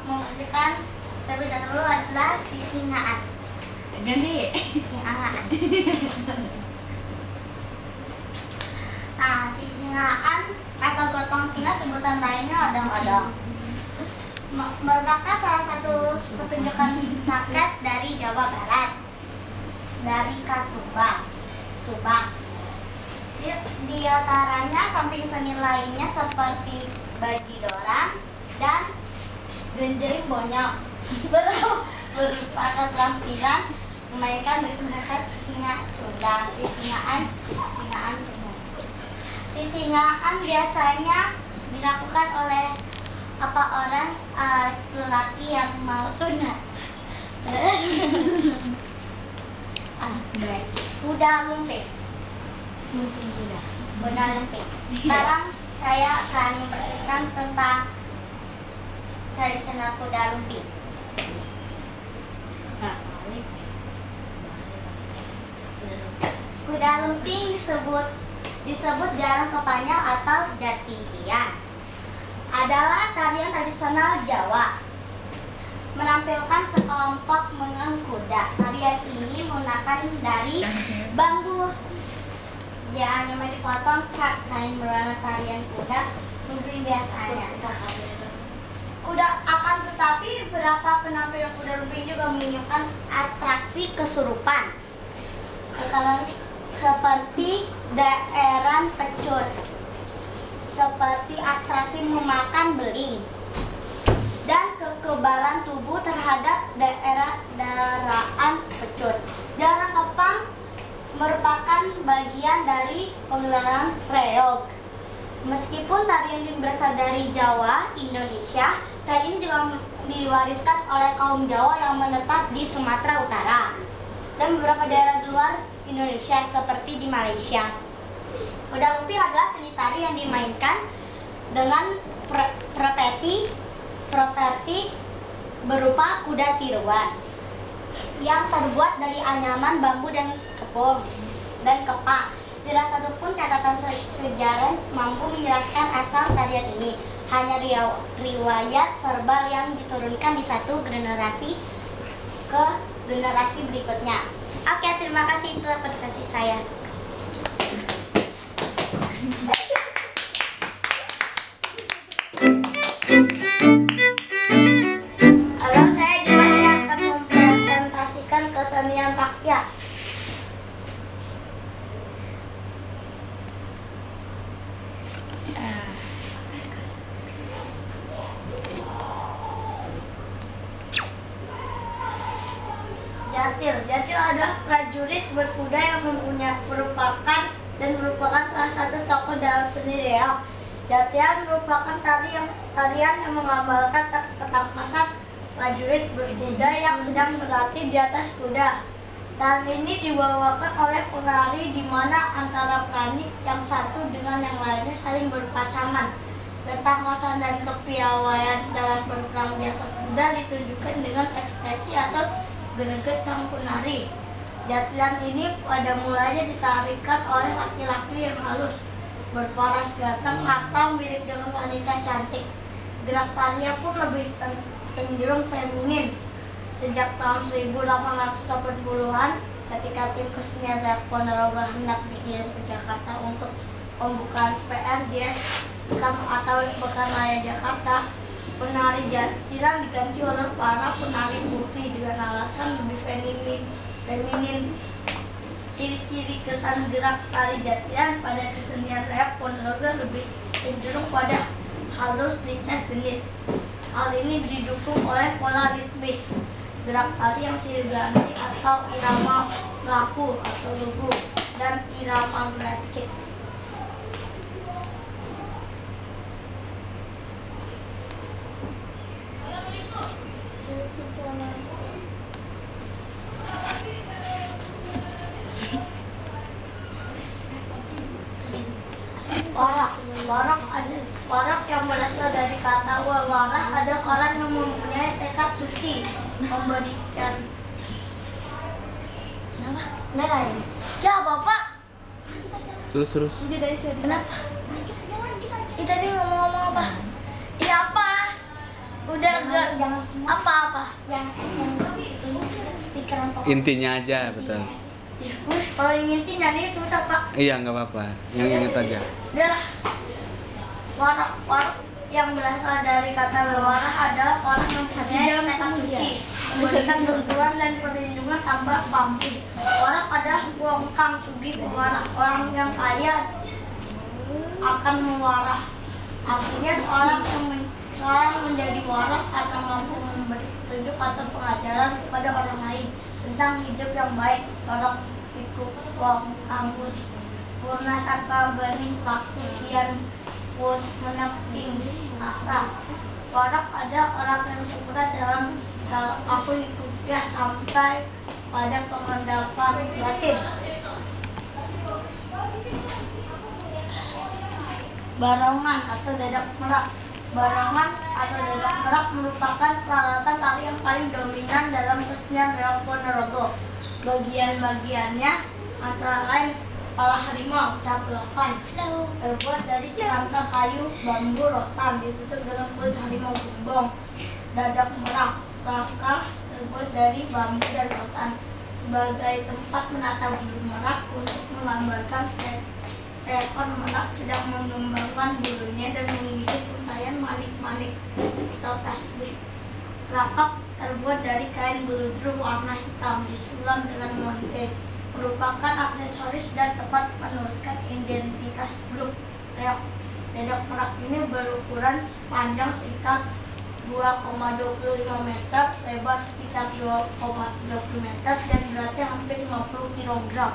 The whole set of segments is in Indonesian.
membersihkan terlebih dahulu adalah sisingaan. Ganti. Sisingaan. Nah, sisingaan atau gotong singa sebutan lainnya odong-odong. Merupakan salah satu pertunjukan rakyat dari Jawa Barat, dari Kasubang, Subang. Di antaranya samping seni lainnya seperti bajidorang dan genjering bonyok merupakan tampilan memainkan masyarakat singa Sunda. Sisingaan biasanya dilakukan oleh orang lelaki yang mau sunat. Kuda lumping. Kuda lumping. Sekarang saya akan memperkenalkan tentang tradisional kuda lumping. Kuda lumping disebut jaran kepanjang atau jatihian. Adalah tarian tradisional Jawa. Menampilkan sekelompok mengenang kuda. Tarian ini menggunakan dari bambu. Dia hanya dipotong kain berwarna tarian kuda lumping biasanya. Kuda akan tetapi beberapa penampilan kuda lumping juga menunjukkan atraksi kesurupan. Seperti daerah pecut, seperti atraksi memakan beling, dan kekebalan tubuh terhadap daraan pecut. Jaran kepang merupakan bagian dari penggelaran reog. Meskipun tarian ini berasal dari Jawa, Indonesia, tari ini juga diwariskan oleh kaum Jawa yang menetap di Sumatera Utara dan beberapa daerah di luar Indonesia seperti di Malaysia. Kuda lumping adalah seni tari yang dimainkan dengan properti berupa kuda tiruan yang terbuat dari anyaman bambu dan kepang. Tidak satupun catatan sejarah mampu menjelaskan asal tarian ini. Hanya riwayat verbal yang diturunkan di satu generasi ke generasi berikutnya. Oke, terima kasih, itulah presentasi saya. Halo, saya akan mempresentasikan kesenian rakyat. Jatil adalah prajurit berkuda yang merupakan salah satu tokoh dalam seni reog. Jatilan merupakan tarian yang menggambarkan ketangkasan prajurit berkuda yang sedang berlatih di atas kuda. Tarian ini dibawakan oleh penari di mana antara penari yang satu dengan yang lainnya saling berpasangan. Ketangkasan dan kepiawaian dalam berperang di atas kuda ditunjukkan dengan ekspresi atau greget sang penari. Jatilan ini pada mulanya ditarikan oleh laki-laki yang halus, berparas ganteng atau mirip dengan wanita cantik. Gerak tarian pun lebih cenderung feminin. Sejak tahun 1880-an, ketika tim kesenian reog Ponorogo hendak dikirim ke Jakarta untuk pembukaan PRJS atau Pekan Raya Jakarta, penari jatilan diganti oleh para penari putih dengan alasan lebih feminin. Ciri-ciri kesan gerak tari jatilan pada kesenian reog Ponorogo lebih cenderung pada halus, lincah, genit. Hal ini didukung oleh pola ritmis gerak tari yang silih berganti atau irama melaku atau lugu dan irama beracik. Warak yang berasal dari kata warah ada orang yang mempunyai tekad suci memberikan. Kenapa? Merah ini. Ya bapak. Terus. Kenapa? Kita tadi ngomong apa? Iya apa? Udah enggak jangan semua. apa-apa. Yang itu pikiran pokok. Intinya aja, betul. Kalau yang intinya nih susah Pak. Iya, nggak apa-apa. Yang inget aja. Udahlah. Warak yang berasal dari kata berwarah adalah orang yang mempunyai tekad suci, memberikan tuntunan dan perlindungan tanpa pamrih. Warak adalah wongkang sugi berwarah, orang yang kaya akan mewarah. Artinya seorang menjadi warak karena mampu memberi petunjuk atau pengajaran kepada orang lain tentang hidup yang baik. Orang ikut wongkang us purna sangka bening pakian us meneping asa. Warak ada orang yang sempurna dalam aku ikutnya sampai pada pengendapan batin. Barongan atau dadak merak. Barongan atau dadak merak merupakan peralatan tali yang paling dominan dalam kesenian reok Ponorogo. Bagian-bagiannya antara lain kepala harimau, caplokan, terbuat dari kerangka kayu, bambu, rotan, ditutup dengan kulit harimau bumbong. Dadak merak, kerangka terbuat dari bambu dan rotan, sebagai tempat menata bulu merak untuk menggambarkan seekor merak sedang mengembangkan bulunya dan memiliki untayan manik-manik atau tasbih. Kerakak terbuat dari kain beludru warna hitam disulam dengan motif, merupakan aksesoris dan tempat menuliskan identitas grup reok. Dadak merak ini berukuran panjang sekitar 2,25 meter, lebar sekitar 2,30 meter, dan beratnya hampir 50 kg.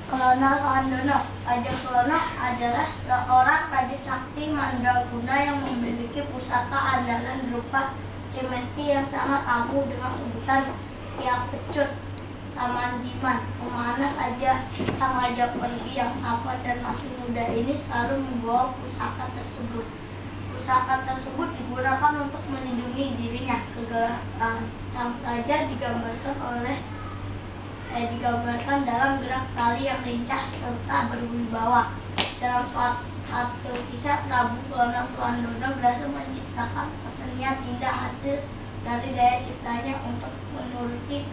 Kelana Soandono. Raja Kelana adalah seorang raja sakti mandraguna yang memiliki pusaka andalan berupa cemeti yang sangat ampuh dengan sebutan tiap pecut samandiman. Kemana saja sang raja pergi, yang tampan dan masih muda ini selalu membawa pusaka tersebut. Pusaka tersebut digunakan untuk melindungi dirinya. Kegagalan sang raja digambarkan dalam gerak tali yang lincah serta berwibawa. Dalam satu kisah, Prabu Kelana Suandono berhasil menciptakan kesenian indah hasil dari daya ciptanya untuk menuruti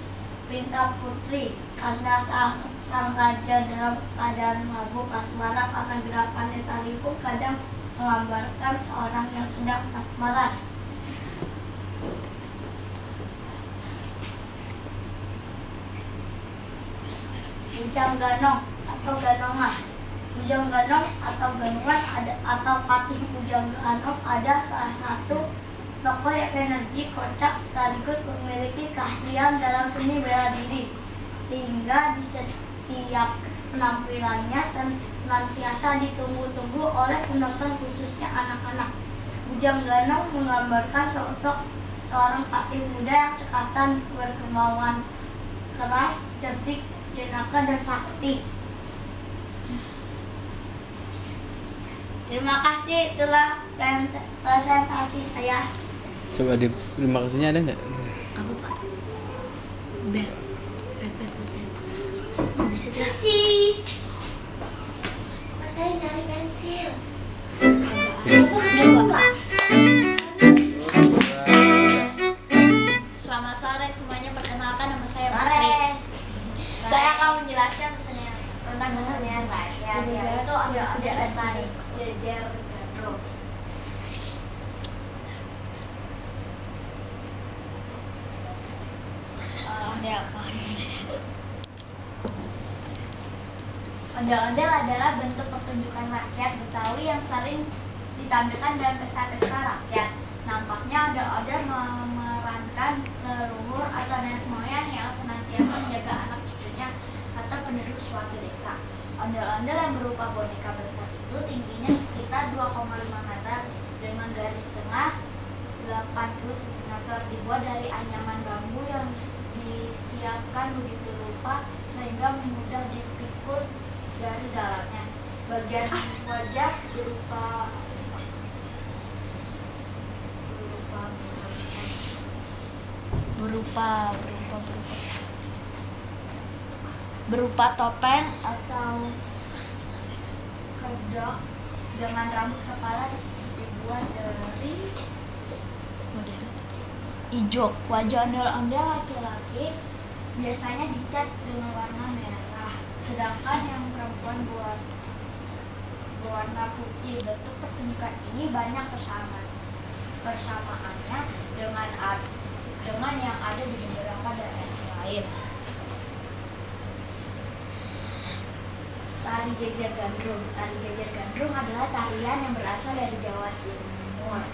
perintah putri. Karena sang raja dalam keadaan mabuk asmara, karena gerakannya tali pun kadang menggambarkan seorang yang sedang kasmaran. Bujang Ganong atau Ganongan. Bujang Ganong atau Ganongan atau Patih Bujang Ganong ada salah satu tokoh yang energi, kocak, sekaligus memiliki keahlian dalam seni bela diri, sehingga di setiap penampilannya senantiasa ditunggu-tunggu oleh penonton, khususnya anak-anak. Bujang Ganong menggambarkan sosok seorang patih muda yang cekatan, berkemauan keras, cerdik, jenaka, dan sakti. Terima kasih, itulah presentasi saya. Coba terima kasihnya ada nggak? Apa Pak? Bel. Terima kasih. Mas saya nyari pensil. Selamat sore semuanya, perkenalkan nama saya Sore. Putri. Saya akan menjelaskan kesenian tentang kesenian rakyat, yaitu ada tari jejer gadrung. Ondel-ondel adalah bentuk pertunjukan rakyat Betawi yang sering ditampilkan dalam pesta-pesta rakyat. Nampaknya ondel-ondel memerankan leluhur atau nenek moyang yang senantiasa menjaga anak cucunya atau penduduk suatu desa. Ondel-ondel yang berupa boneka besar itu tingginya sekitar 2,5 meter dengan garis tengah 80 cm, dibuat dari anyaman bambu yang disiapkan begitu rupa sehingga mudah dipikul dari dalamnya. Bagian wajah berupa berupa topeng atau kedok dengan rambut kepala dibuat dari hijau. Wajah ondel-ondel laki-laki biasanya dicat dengan warna merah, sedangkan yang perempuan berwarna putih. Bentuk pertunjukan ini banyak persamaannya dengan yang ada di beberapa daerah lain. Tari Jejer Gandrung. Tari Jejer Gandrung adalah tarian yang berasal dari Jawa Timur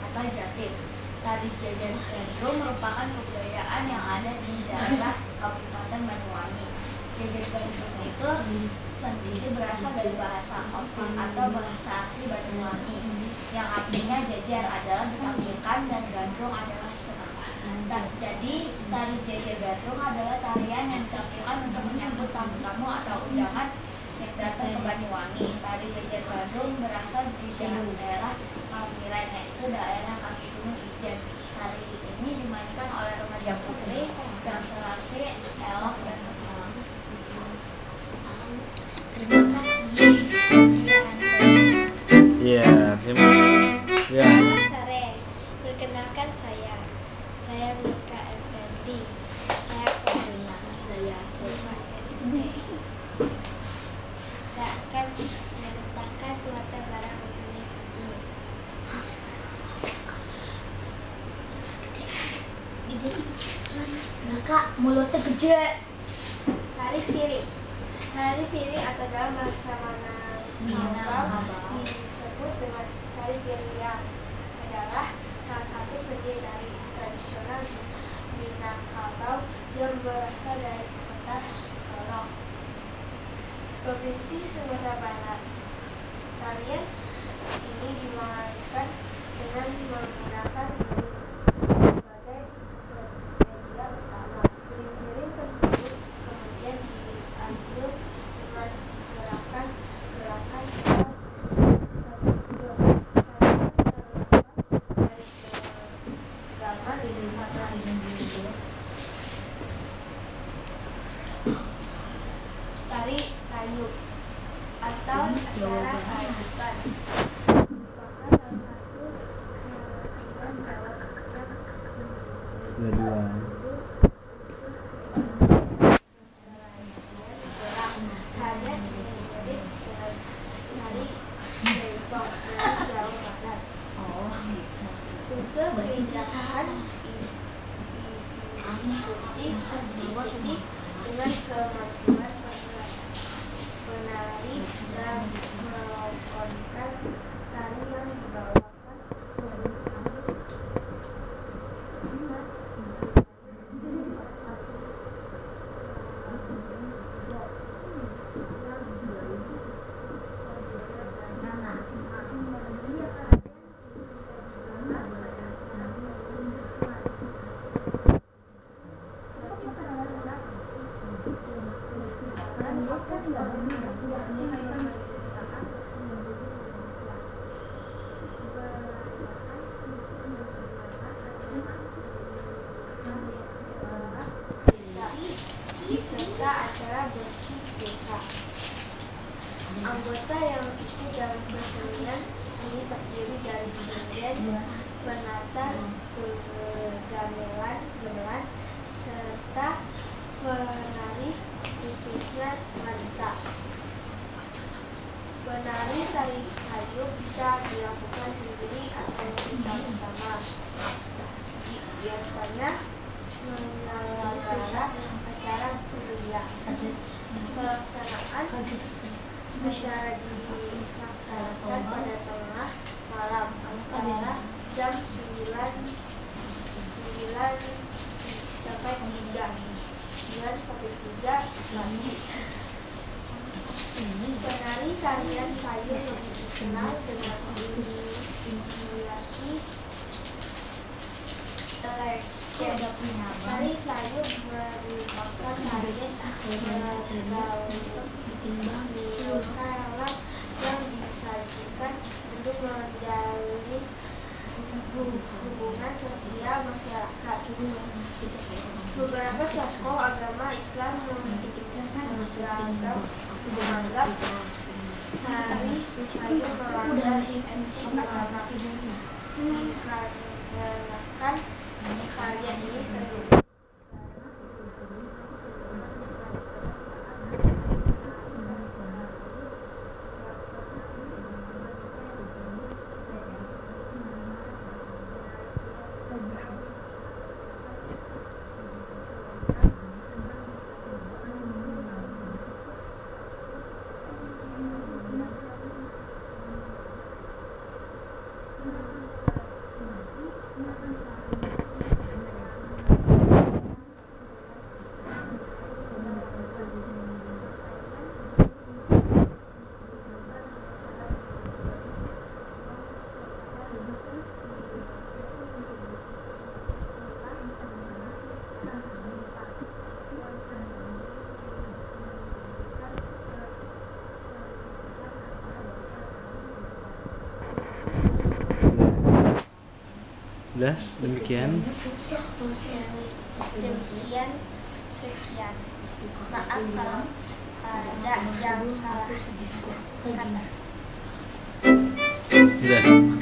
atau Jatim. Tari Jejer Gandrung merupakan kebudayaan yang ada di daerah Kabupaten Banyuwangi. Jejer Gandrung itu sendiri berasal dari bahasa Osing atau bahasa asli Banyuwangi, yang artinya jejer adalah ditampilkan dan gandrung adalah senang. Jadi tari Jejer Gandrung adalah tarian yang ditampilkan untuk menyambut tamu-tamu atau undangan yang datang ke Banyuwangi. Tari Jejer Gandrung berasal di daerah Pamiran, yaitu daerah kaki Gunung Ijen. Tari ini dimainkan oleh remaja putri yang serasi, elok, dan terkenal. Terima kasih. Iya, terima kasih. Ya. Selamat sore. Perkenalkan saya Mika Effendi. Saya kelas 5 SD. Saya akan menceritakan suatu barang mempunyai seni. Kak, mulutnya gede. Tari piring. Tari piring atau dalam bahasa Minangkabau disebut dengan tari piring, adalah salah satu seni tari tradisional Minangkabau yang berasal dari kota Sorong, Provinsi Sumatera Barat. Tarian ini dimainkan dengan menggunakan piring sebagai media utama. Piring tersebut kemudian diambil dengan gerakan tari kayu atau acara kayukan. Merupakan salah satu kesenian Jawa Dua-dua. Tarian ini mirip dengan tari Jaipong dari Jawa Barat. Unsur keindahan diikuti dengan kemampuan penari dan melontarkan tari yang dibawakan serta acara bersih desa. Anggota yang ikut dalam kesenian ini terdiri dari sinden, penata gamelan, serta penari khususnya wanita. Penari tari kayu bisa dilakukan sendiri atau bisa bersama. Biasanya menyelenggarakan acara kuliah. Pelaksanaan acara dilaksanakan pada tengah malam antara jam 9 sampai 3 pagi. Penari tarian kayu lebih dikenal dengan inisiasi tari kayu merupakan tarian yang disajikan untuk menjalin hubungan sosial masyarakat. Beberapa tokoh agama Islam menganggap Mari ayo melanggar emisi anak dikarenakan kalian ini sering Udah, demikian. Demikian sekian. Maaf kalau ada yang salah kata. Udah.